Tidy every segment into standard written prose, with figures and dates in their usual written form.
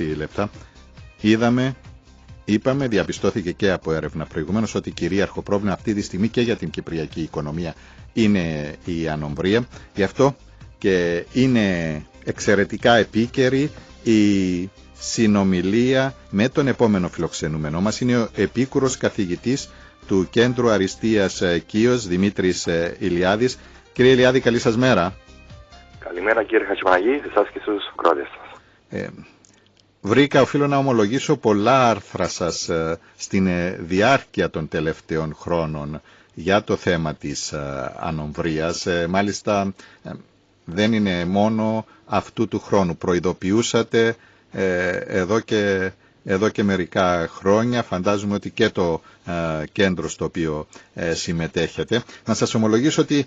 6 λεπτά. Είπαμε, διαπιστώθηκε και από έρευνα προηγουμένως ότι κυρίαρχο πρόβλημα αυτή τη στιγμή και για την κυπριακή οικονομία είναι η ανομβρία. Γι' αυτό και είναι εξαιρετικά επίκαιρη η συνομιλία με τον επόμενο φιλοξενούμενο μας. Είναι ο επίκουρος καθηγητής του Κέντρου Αριστείας Κίος, Δημήτρης Ηλιάδης. Κύριε Ηλιάδη, καλή σας μέρα. Καλημέρα κύριε Χατζημαγή, εσάς και στους ακροατές σας. Οφείλω να ομολογήσω πολλά άρθρα σας στην διάρκεια των τελευταίων χρόνων για το θέμα της ανομβρίας. Μάλιστα δεν είναι μόνο αυτού του χρόνου. Προειδοποιούσατε εδώ και μερικά χρόνια, φαντάζομαι ότι και το κέντρο στο οποίο συμμετέχετε. Να σας ομολογήσω ότι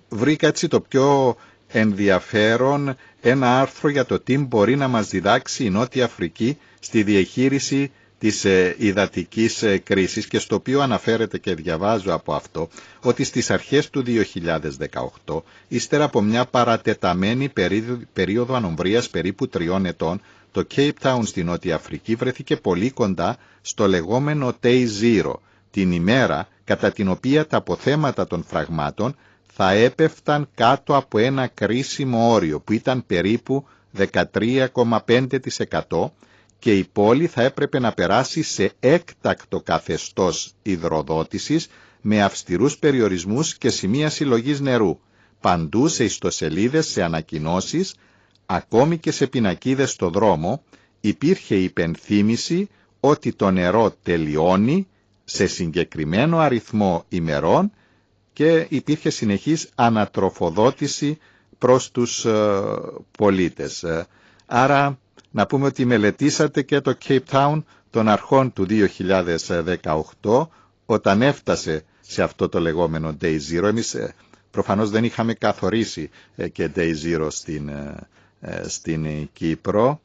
βρήκα έτσι το πιο ενδιαφέρον ένα άρθρο για το τι μπορεί να μας διδάξει η Νότια Αφρική στη διαχείριση της υδατικής κρίσης, και στο οποίο αναφέρεται, και διαβάζω από αυτό, ότι στις αρχές του 2018, ύστερα από μια παρατεταμένη περίοδο ανομβρίας περίπου 3 ετών, το Cape Town στη Νότια Αφρική βρέθηκε πολύ κοντά στο λεγόμενο Day Zero, την ημέρα κατά την οποία τα αποθέματα των φραγμάτων θα έπεφταν κάτω από ένα κρίσιμο όριο που ήταν περίπου 13,5%, και η πόλη θα έπρεπε να περάσει σε έκτακτο καθεστώς υδροδότησης με αυστηρούς περιορισμούς και σημεία συλλογής νερού. Παντού σε ιστοσελίδες, σε ανακοινώσεις, ακόμη και σε πινακίδες στο δρόμο, υπήρχε υπενθύμηση ότι το νερό τελειώνει σε συγκεκριμένο αριθμό ημερών και υπήρχε συνεχής ανατροφοδότηση προς τους πολίτες. Άρα να πούμε ότι μελετήσατε και το Cape Town των αρχών του 2018, όταν έφτασε σε αυτό το λεγόμενο Day Zero. Εμείς προφανώς δεν είχαμε καθορίσει και Day Zero στην Κύπρο.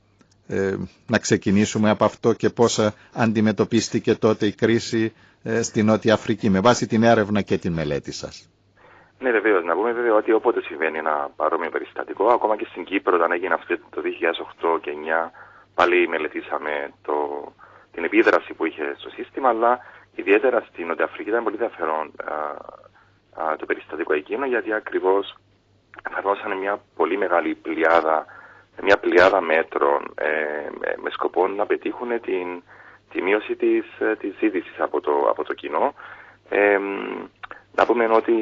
Να ξεκινήσουμε από αυτό και πώς αντιμετωπίστηκε τότε η κρίση στη Νότια Αφρική με βάση την έρευνα και την μελέτη σας. Ναι, βεβαίως. Να πούμε βέβαια ότι όποτε συμβαίνει ένα παρόμοιο περιστατικό, ακόμα και στην Κύπρο, όταν έγινε αυτό το 2008 και 2009, πάλι μελετήσαμε την επίδραση που είχε στο σύστημα, αλλά ιδιαίτερα στην Νότια Αφρική ήταν πολύ ενδιαφέρον το περιστατικό εκείνο, γιατί ακριβώς εφαρμόσανε μια πολύ μεγάλη πλειάδα μέτρων με σκοπό να πετύχουν τη μείωση της ζήτησης από το κοινό. Να πούμε ότι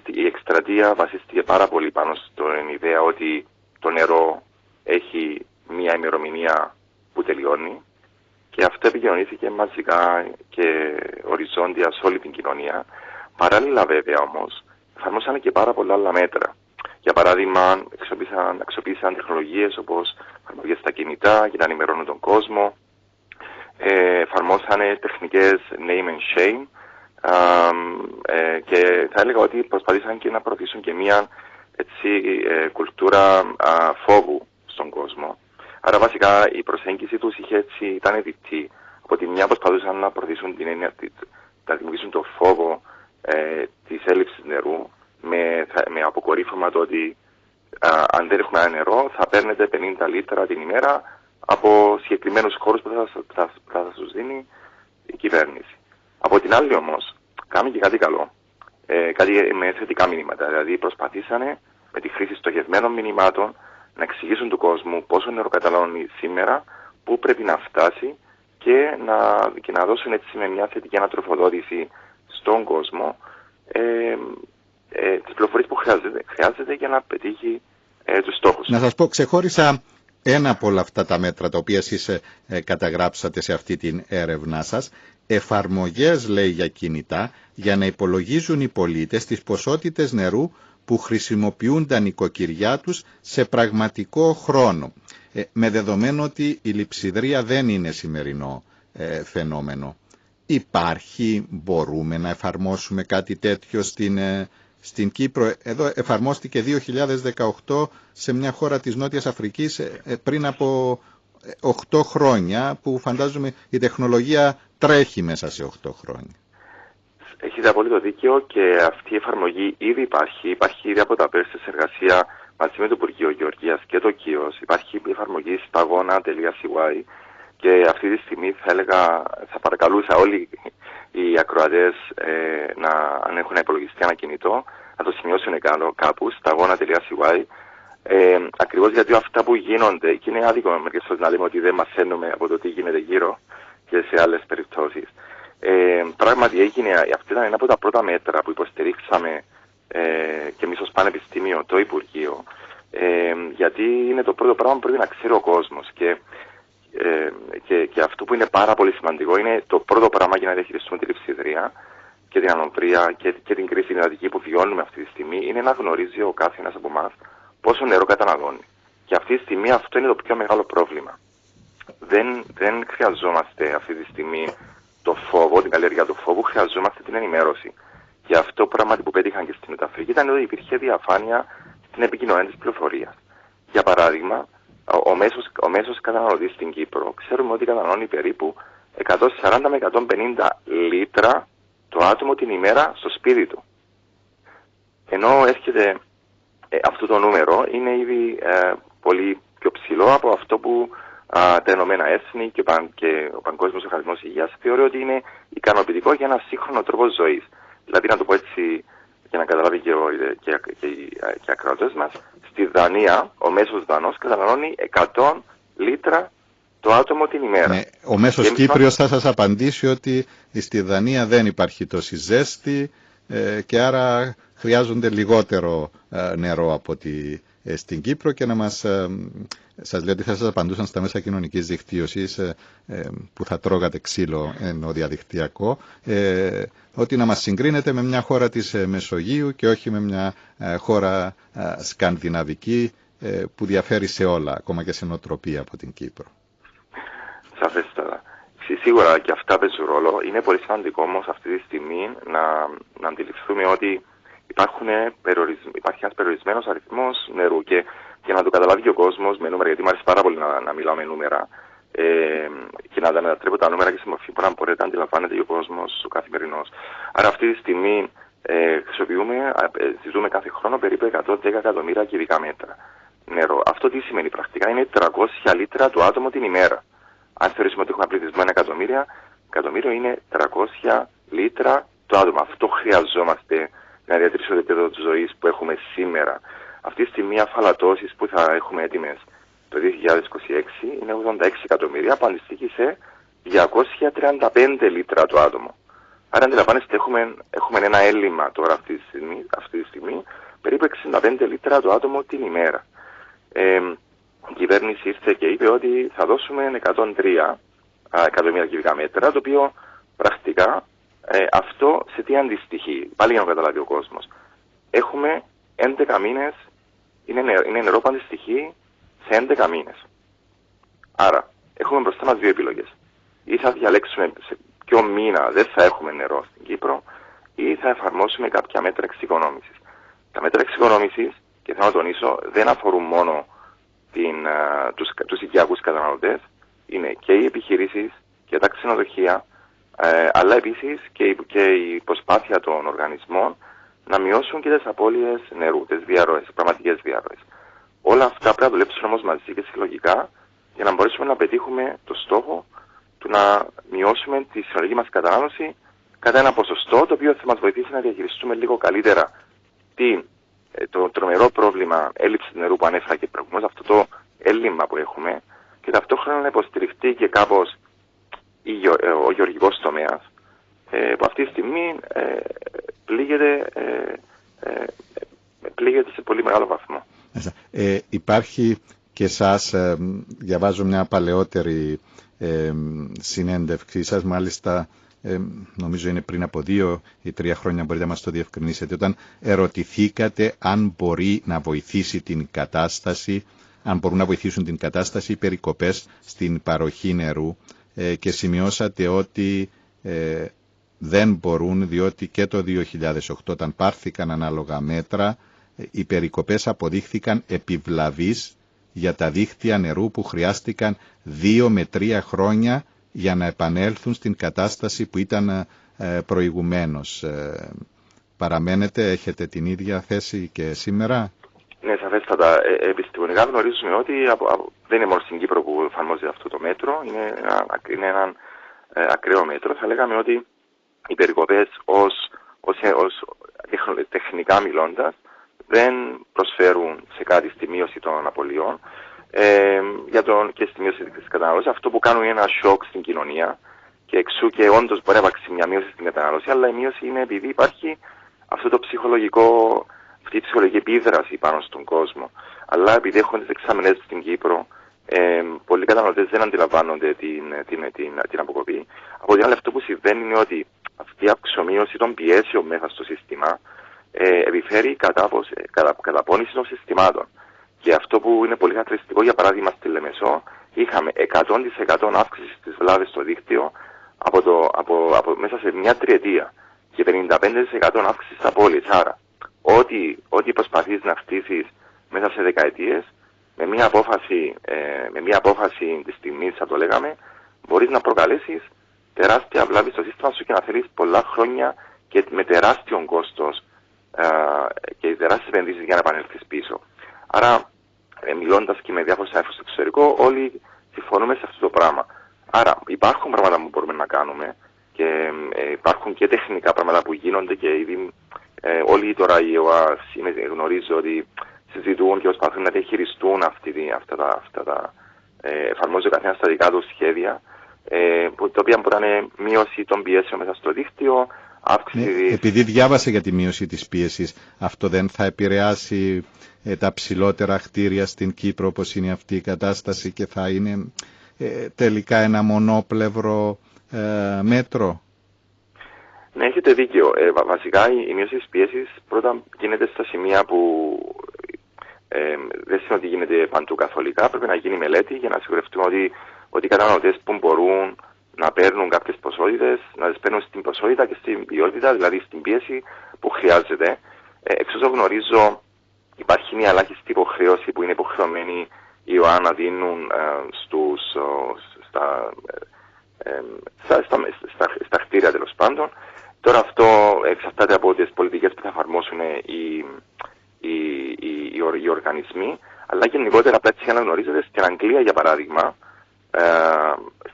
η εκστρατεία βασίστηκε πάρα πολύ πάνω στην ιδέα ότι το νερό έχει μια ημερομηνία που τελειώνει, και αυτό επικοινωνήθηκε μαζικά και οριζόντια σε όλη την κοινωνία. Παράλληλα βέβαια όμως εφαρμόσαν και πάρα πολλά άλλα μέτρα. Για παράδειγμα, αξιοποίησαν τεχνολογίες όπως εφαρμογές στα κινητά για να ενημερώνουν τον κόσμο. Εφαρμόσανε τεχνικές name and shame, και θα έλεγα ότι προσπαθήσαν και να προωθήσουν και μια κουλτούρα φόβου στον κόσμο. Άρα βασικά η προσέγγιση τους ήταν διπτή. Από τη μια προσπαθούσαν να προωθήσουν την έννοια, να δημιουργήσουν το φόβο της έλλειψης νερού, με αποκορύφωμα το ότι αν δεν έχουμε νερό θα παίρνετε 50 λίτρα την ημέρα από συγκεκριμένους χώρους που θα σας δίνει η κυβέρνηση. Από την άλλη όμως, κάνουν και κάτι καλό, κάτι με θετικά μηνύματα. Δηλαδή προσπαθήσανε με τη χρήση στοχευμένων μηνυμάτων να εξηγήσουν του κόσμου πόσο νερό καταναλώνει σήμερα, πού πρέπει να φτάσει, και να δώσουν έτσι με μια θετική ανατροφοδότηση στον κόσμο τις πληροφορίες που χρειάζεται για να πετύχει τους στόχους. Να σας πω, ξεχώρισα ένα από όλα αυτά τα μέτρα τα οποία εσείς καταγράψατε σε αυτή την έρευνά σας. Εφαρμογές, λέει, για κινητά για να υπολογίζουν οι πολίτες τις ποσότητες νερού που χρησιμοποιούν τα νοικοκυριά τους σε πραγματικό χρόνο. Με δεδομένο ότι η λειψιδρία δεν είναι σημερινό φαινόμενο. Μπορούμε να εφαρμόσουμε κάτι τέτοιο στην Κύπρο? Εδώ εφαρμόστηκε 2018 σε μια χώρα της Νότιας Αφρικής πριν από 8 χρόνια, που φαντάζομαι η τεχνολογία τρέχει μέσα σε 8 χρόνια. Έχετε απόλυτο δίκιο, και αυτή η εφαρμογή ήδη υπάρχει ήδη από τα πέρσι σε εργασία μαζί με το Υπουργείο Γεωργίας και το ΚΙΟΣ υπάρχει η εφαρμογή stagona.cy και αυτή τη στιγμή θα παρακαλούσα όλοι οι ακροατές αν έχουν ένα υπολογιστή, ένα κινητό, να το σημειώσουν κάπου, stagona.cy, ακριβώς γιατί αυτά που γίνονται, και είναι άδικο μερικές φορές να λέμε ότι δεν μαθαίνουμε από το τι γίνεται γύρω και σε άλλες περιπτώσεις. Πράγματι αυτό ήταν ένα από τα πρώτα μέτρα που υποστηρίξαμε και εμείς ως Πανεπιστήμιο, το Υπουργείο, γιατί είναι το πρώτο πράγμα που πρέπει να ξέρει ο κόσμος και αυτό που είναι πάρα πολύ σημαντικό είναι το πρώτο πράγμα για να διαχειριστούμε τη λειψιδρία και την ανοπρία και την κρίση υδατική που βιώνουμε αυτή τη στιγμή, είναι να γνωρίζει ο κάθε ένας από εμάς πόσο νερό καταναλώνει. Και αυτή τη στιγμή αυτό είναι το πιο μεγάλο πρόβλημα. Δεν χρειαζόμαστε αυτή τη στιγμή το φόβο, την καλλιέργεια του φόβου, χρειαζόμαστε την ενημέρωση. Και αυτό πράγματι που πέτυχαν και στην Μεταφρική ήταν ότι υπήρχε διαφάνεια στην επικοινωνία της πληροφορίας. Για παράδειγμα, ο μέσος καταναλωτής στην Κύπρο ξέρουμε ότι καταναλώνει περίπου 140 με 150 λίτρα το άτομο την ημέρα στο σπίτι του. Ενώ έρχεται αυτό το νούμερο είναι ήδη πολύ πιο ψηλό από αυτό που τα Ηνωμένα Έθνη και ο Παγκόσμιος Οργανισμός Υγείας θεωρεί ότι είναι ικανοποιητικό για ένα σύγχρονο τρόπο ζωής. Δηλαδή, να το πω έτσι για να καταλάβει και οι ακροατές μας, στη Δανία ο μέσος Δανός καταναλώνει 100 λίτρα το άτομο την ημέρα. Ναι, ο μέσος Κύπριος θα σας απαντήσει ότι στη Δανία δεν υπάρχει τόση ζέστη και άρα χρειάζονται λιγότερο νερό από ότι στην Κύπρο, και να σας λέω ότι θα σας απαντούσαν στα μέσα κοινωνικής δικτύωσης που θα τρώγατε ξύλο ενώ διαδικτυακό, ότι να μας συγκρίνετε με μια χώρα της Μεσογείου και όχι με μια χώρα σκανδιναβική που διαφέρει σε όλα, ακόμα και σε νοοτροπία από την Κύπρο. Σαφέστατα. Σίγουρα και αυτά παίζουν ρόλο. Είναι πολύ σημαντικό όμως αυτή τη στιγμή να αντιληφθούμε ότι υπάρχει ένας περιορισμένος αριθμός νερού και για να το καταλάβει και ο κόσμος με νούμερα, γιατί μου αρέσει πάρα πολύ να μιλάω με νούμερα και να ανατρέπω τα νούμερα και σε μορφή που να μπορείτε να αντιλαμβάνεται και ο κόσμος ο καθημερινός. Άρα αυτή τη στιγμή ζητούμε κάθε χρόνο περίπου 110 εκατομμύρια κυβικά μέτρα νερό. Αυτό τι σημαίνει πρακτικά? Είναι 300 λίτρα το άτομο την ημέρα. Αν θεωρήσουμε ότι έχουμε πληθυσμό 1 εκατομμύριο είναι 300 λίτρα το άτομο. Αυτό χρειαζόμαστε να διατηρήσουμε το επίπεδο της ζωής που έχουμε σήμερα. Αυτή τη στιγμή οι αφαλατώσεις που θα έχουμε έτοιμες το 2026 είναι 86 εκατομμύρια, που αντιστοιχεί σε 235 λίτρα το άτομο. Άρα αντιλαμβάνεστε έχουμε ένα έλλειμμα τώρα αυτή τη στιγμή περίπου 65 λίτρα το άτομο την ημέρα. Η κυβέρνηση ήρθε και είπε ότι θα δώσουμε 103 εκατομμύρια κυβικά μέτρα, το οποίο πρακτικά αυτό σε τι αντιστοιχεί? Πάλι για να καταλάβει ο κόσμος. Έχουμε 11 μήνες, είναι νερό που αντιστοιχεί σε 11 μήνες. Άρα έχουμε μπροστά μας δύο επιλογές. Ή θα διαλέξουμε σε ποιο μήνα δεν θα έχουμε νερό στην Κύπρο, ή θα εφαρμόσουμε κάποια μέτρα εξοικονόμησης. Τα μέτρα εξοικονόμησης, και θέλω να τονίσω, δεν αφορούν μόνο τους οικιακούς καταναλωτές, είναι και οι επιχειρήσεις και τα ξενοδοχεία, αλλά επίσης και η προσπάθεια των οργανισμών να μειώσουν και τις απώλειες νερού, τις διαρροές, τις πραγματικές διαρροές. Όλα αυτά πρέπει να δουλέψουν όμως μαζί και συλλογικά για να μπορέσουμε να πετύχουμε το στόχο του να μειώσουμε τη συνολική μας κατανάλωση κατά ένα ποσοστό, το οποίο θα μας βοηθήσει να διαχειριστούμε λίγο καλύτερα το τρομερό πρόβλημα έλλειψης νερού που ανέφερα και προηγουμένως, αυτό το έλλειμμα που έχουμε, και ταυτόχρονα να υποστηριχτεί και κάπως ο γεωργικός τομέας, που αυτή τη στιγμή πλήγεται σε πολύ μεγάλο βαθμό. Υπάρχει και εσάς, διαβάζω μια παλαιότερη συνέντευξή σας, μάλιστα νομίζω είναι πριν από 2 ή 3 χρόνια, μπορείτε να μας το διευκρινίσετε, όταν ερωτηθήκατε αν μπορεί να βοηθήσει την κατάσταση, αν μπορούν να βοηθήσουν την κατάσταση οι περικοπές στην παροχή νερού, και σημειώσατε ότι δεν μπορούν, διότι και το 2008 όταν πάρθηκαν ανάλογα μέτρα οι περικοπές αποδείχθηκαν επιβλαβείς για τα δίκτυα νερού που χρειάστηκαν 2 με 3 χρόνια για να επανέλθουν στην κατάσταση που ήταν προηγουμένως. Παραμένετε, έχετε την ίδια θέση και σήμερα? Ναι, σαφέστατα. Επιστημονικά γνωρίζουμε ότι δεν είναι μόνο στην Κύπρο που εφαρμόζεται αυτό το μέτρο, είναι ένα ακραίο μέτρο. Θα λέγαμε ότι οι περικοπές τεχνικά μιλώντας δεν προσφέρουν σε κάτι στη μείωση των απολειών και στη μείωση της κατανάλωσης. Αυτό που κάνουν είναι ένα σοκ στην κοινωνία και εξού και όντως μπορεί να υπάρξει μια μείωση στην κατανάλωση, αλλά η μείωση είναι επειδή υπάρχει αυτό το αυτή η ψυχολογική επίδραση πάνω στον κόσμο. Αλλά επειδή έχουν τις δεξαμενές στην Κύπρο, πολλοί καταναλωτές δεν αντιλαμβάνονται την αποκοπή. Από την άλλη, αυτό που συμβαίνει είναι ότι αυτή η αυξομείωση των πιέσεων μέσα στο σύστημα επιφέρει καταπώνηση των συστημάτων. Και αυτό που είναι πολύ χαρακτηριστικό, για παράδειγμα στη Λεμεσό, είχαμε 100% αύξηση στις βλάβες στο δίκτυο μέσα σε μια τριετία και 55% αύξηση στις απώλειες. Άρα, ό,τι προσπαθείς να χτίσεις μέσα σε δεκαετίες, με μια απόφαση της στιγμής, θα το λέγαμε, μπορείς να προκαλέσεις τεράστια βλάβη στο σύστημα σου και να θέλεις πολλά χρόνια και με τεράστιο κόστος και τεράστιες επενδύσεις για να επανέλθεις πίσω. Άρα, μιλώντας και με διάφορους συνάδελφους στο εξωτερικό, όλοι συμφωνούμε σε αυτό το πράγμα. Άρα, υπάρχουν πράγματα που μπορούμε να κάνουμε και υπάρχουν και τεχνικά πράγματα που γίνονται και ήδη όλοι τώρα οι ΟΑΣ γνωρίζω ότι συζητούν και προσπαθούν να διαχειριστούν αυτά τα εφαρμόζει ο καθένας στα δικά του σχέδια, τα οποία μπορεί να είναι μείωση των πιέσεων μέσα στο δίκτυο, αύξηση... Επειδή διάβασα για τη μείωση της πίεσης, αυτό δεν θα επηρεάσει τα ψηλότερα κτίρια στην Κύπρο, όπως είναι αυτή η κατάσταση, και θα είναι τελικά ένα μονόπλευρο μέτρο? Ναι, έχετε δίκιο. Βασικά η μείωση της πίεσης πρώτα γίνεται στα σημεία που δεν σημαίνει ότι γίνεται παντού καθολικά. Πρέπει να γίνει μελέτη για να σιγουρευτούμε ότι οι καταναλωτές που μπορούν να παίρνουν κάποιες ποσότητες, να τις παίρνουν στην ποσότητα και στην ποιότητα, δηλαδή στην πίεση που χρειάζεται. Εξ όσων γνωρίζω, υπάρχει μια ελάχιστη υποχρέωση που είναι υποχρεωμένοι οι ΟΑ να δίνουν στα κτίρια, τέλος πάντων. Τώρα αυτό εξαρτάται από τις πολιτικές που θα εφαρμόσουν οι οργανισμοί, αλλά γενικότερα απλά έτσι για να γνωρίζετε, στην Αγγλία για παράδειγμα,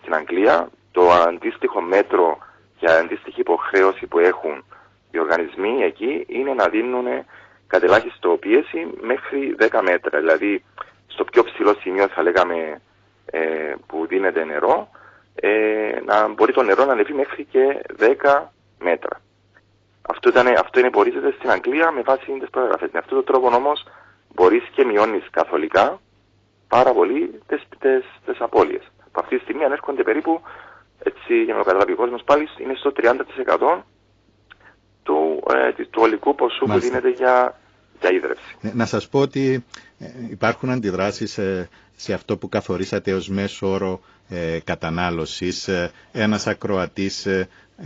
στην Αγγλία το αντίστοιχο μέτρο και αντίστοιχη υποχρέωση που έχουν οι οργανισμοί εκεί είναι να δίνουν κατ' ελάχιστο πίεση μέχρι 10 μέτρα. Δηλαδή στο πιο ψηλό σημείο θα λέγαμε που δίνεται νερό, να μπορεί το νερό να ανεβεί μέχρι και 10 μέτρα. Αυτό είναι πορίζεται στην Αγγλία με βάση τις προεγραφές. Με αυτόν τον τρόπο όμως μπορείς και μειώνεις καθολικά πάρα πολύ τις απώλειες. Από αυτή τη στιγμή ανέρχονται περίπου, έτσι για να το καταλάβει ο κόσμος πάλι, είναι στο 30% του ολικού ποσού που δίνεται για ίδρυυση. Να σας πω ότι υπάρχουν αντιδράσεις σε αυτό που καθορίσατε ως μέσο όρο κατανάλωσης. Ένας ακροατής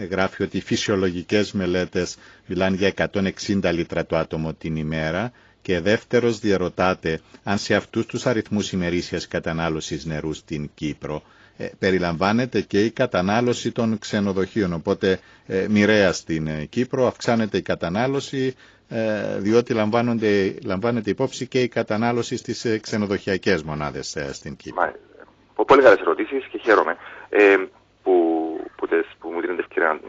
γράφει ότι οι φυσιολογικές μελέτες μιλάνε για 160 λίτρα το άτομο την ημέρα, και δεύτερος διαρωτάται αν σε αυτούς τους αριθμούς ημερήσιας κατανάλωσης νερού στην Κύπρο περιλαμβάνεται και η κατανάλωση των ξενοδοχείων. Οπότε μοιραία στην Κύπρο αυξάνεται η κατανάλωση, διότι λαμβάνεται υπόψη και η κατανάλωση στις ξενοδοχειακές μονάδες στην Κύπρο. Πολύ καλές ερωτήσεις και χαίρομαι που μου δίνετε ευκαιρία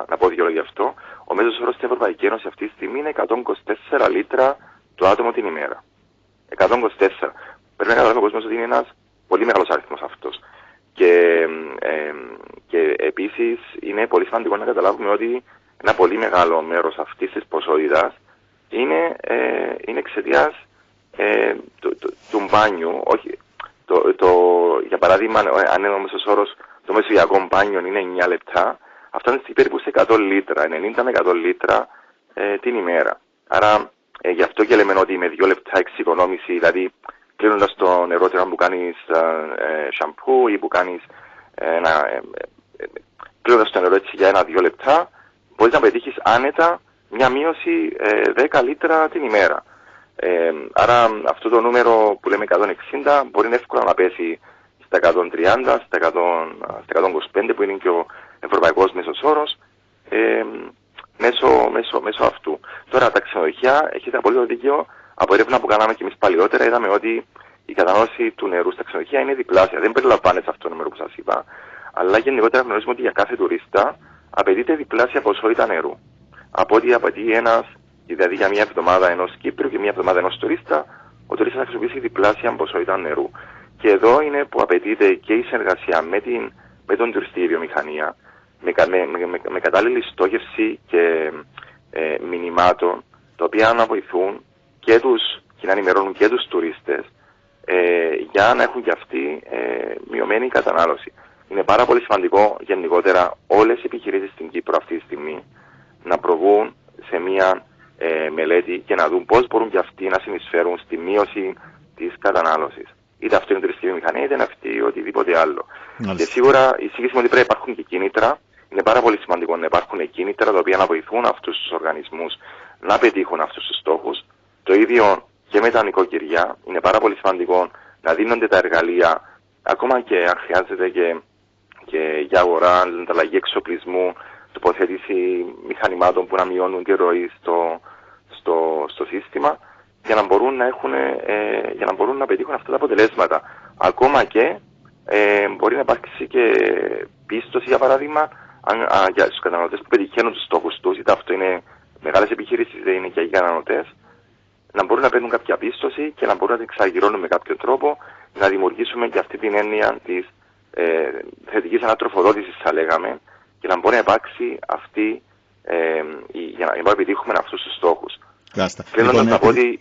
να πω δύο λόγια γι' αυτό. Ο μέσος όρος στην Ευρωπαϊκή Ένωση αυτή τη στιγμή είναι 124 λίτρα το άτομο την ημέρα. 124. Πρέπει να καταλάβει ο κόσμος ότι είναι ένας πολύ μεγάλος αριθμός αυτός. Και επίσης είναι πολύ σημαντικό να καταλάβουμε ότι ένα πολύ μεγάλο μέρος αυτής της ποσότητας είναι εξαιτίας του μπάνιου. Όχι, για παράδειγμα, αν είναι ο μέσος όρος, το μεσογειακό μπάνιο είναι 9 λεπτά, αυτό είναι περίπου σε 100 λίτρα, 90 με 100 λίτρα την ημέρα. Άρα, γι' αυτό και λέμε ότι με 2 λεπτά εξοικονόμηση, δηλαδή κλείνοντας το νερό που κάνεις σαμπού ή που κάνεις κλείνοντας το νερό έτσι για 1-2 λεπτά, μπορείς να πετύχεις άνετα μια μείωση 10 λίτρα την ημέρα. Άρα αυτό το νούμερο που λέμε 160 μπορεί εύκολα να πέσει στα 130, στα 125 που είναι και ο ευρωπαϊκός μέσος όρος μέσω αυτού. Τώρα τα ξενοδοχεία, έχετε απολύτως δίκιο, Από έρευνα που κάναμε και εμείς παλιότερα, είδαμε ότι η κατανάλωση του νερού στα ξενοδοχεία είναι διπλάσια. Δεν περιλαμβάνεται σε αυτό το νούμερο που σας είπα, αλλά γενικότερα γνωρίζουμε ότι για κάθε τουρίστα απαιτείται διπλάσια ποσότητα νερού. Από ό,τι απαιτεί ένας, δηλαδή για μια εβδομάδα ενός Κύπριου και μια εβδομάδα ενός τουρίστα, ο τουρίστας θα χρησιμοποιήσει διπλάσια ποσότητα νερού. Και εδώ είναι που απαιτείται και η συνεργασία με τον τουριστική βιομηχανία, με κατάλληλη στόχευση και μηνυμάτων, τα οποία να βοηθούν και να ενημερώνουν και τους τουρίστες για να έχουν και αυτοί μειωμένη κατανάλωση. Είναι πάρα πολύ σημαντικό γενικότερα όλες οι επιχειρήσεις στην Κύπρο αυτή τη στιγμή να προβούν σε μια μελέτη και να δουν πώς μπορούν και αυτοί να συνεισφέρουν στη μείωση της κατανάλωσης. Είτε αυτό είναι τουριστική βιομηχανία, είτε είναι αυτή οτιδήποτε άλλο. Και σίγουρα η σύγκριση ότι πρέπει να υπάρχουν και κίνητρα. Είναι πάρα πολύ σημαντικό να υπάρχουν κίνητρα τα οποία να βοηθούν αυτούς τους οργανισμούς να πετύχουν αυτούς τους στόχους. Το ίδιο και με τα νοικοκυριά. Είναι πάρα πολύ σημαντικό να δίνονται τα εργαλεία, ακόμα και αν χρειάζεται και για αγορά, ανταλλαγή εξοπλισμού, τοποθέτηση μηχανημάτων που να μειώνουν τη ροή στο σύστημα, για να μπορούν να πετύχουν αυτά τα αποτελέσματα. Ακόμα και μπορεί να υπάρξει και πίστοση, για παράδειγμα, για τους καταναλωτές που πετυχαίνουν τους στόχους τους, είτε αυτό είναι μεγάλες επιχειρήσεις, είτε είναι και οι καταναλωτές, να μπορούν να παίρνουν κάποια πίστοση και να μπορούν να την εξαργυρώνουν με κάποιο τρόπο, να δημιουργήσουμε και αυτή την έννοια της θετικής ανατροφοδότησης, θα λέγαμε, και να μπορεί να υπάρξει αυτή για να επιτύχουμε αυτούς τους στόχους. Κλείνοντας να πω ότι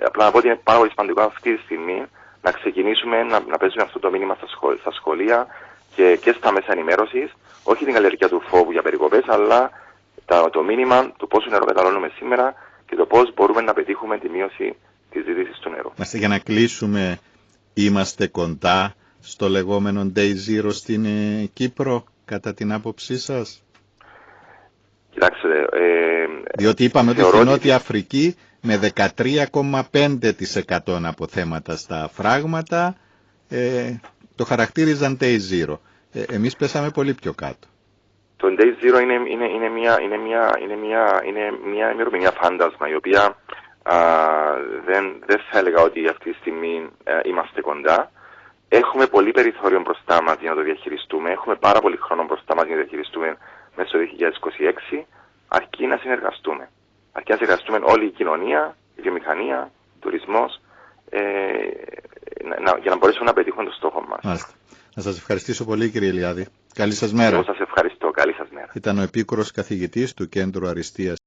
απλά να πω ότι είναι πάρα πολύ σημαντικό αυτή τη στιγμή να ξεκινήσουμε να παίζουμε αυτό το μήνυμα στα σχολεία και στα μέσα ενημέρωσης, όχι την καλλιεργία του φόβου για περικοπές, αλλά το μήνυμα του πόσο νερό καταναλώνουμε σήμερα και το πώς μπορούμε να πετύχουμε τη μείωση της ζήτησης του νερού. Για να κλείσουμε, είμαστε κοντά στο λεγόμενο Day Zero στην Κύπρο, κατά την άποψή σας? Κοιτάξτε, διότι είπαμε ότι στην Νότια Αφρική με 13,5% αποθέματα στα φράγματα το χαρακτήριζαν Day Zero. Εμείς πέσαμε πολύ πιο κάτω. Το Day Zero είναι μια ημερομηνία φάντασμα, η οποία δεν θα έλεγα ότι αυτή τη στιγμή είμαστε κοντά. Έχουμε πολύ περιθώριο μπροστά μας για να το διαχειριστούμε. Έχουμε πάρα πολύ χρόνο μπροστά μας για να το διαχειριστούμε μέσα στο 2026. Αρκεί να συνεργαστούμε. Αρκεί να συνεργαστούμε όλη η κοινωνία, η βιομηχανία, ο τουρισμός, για να μπορέσουμε να πετύχουμε το στόχο μας. Μάλιστα. Να σας ευχαριστήσω πολύ, κύριε Ηλιάδη. Καλή σας μέρα. Εγώ σας ευχαριστώ. Καλή σας μέρα. Ήταν ο επίκουρος καθηγητής του Κέντρου Αριστείας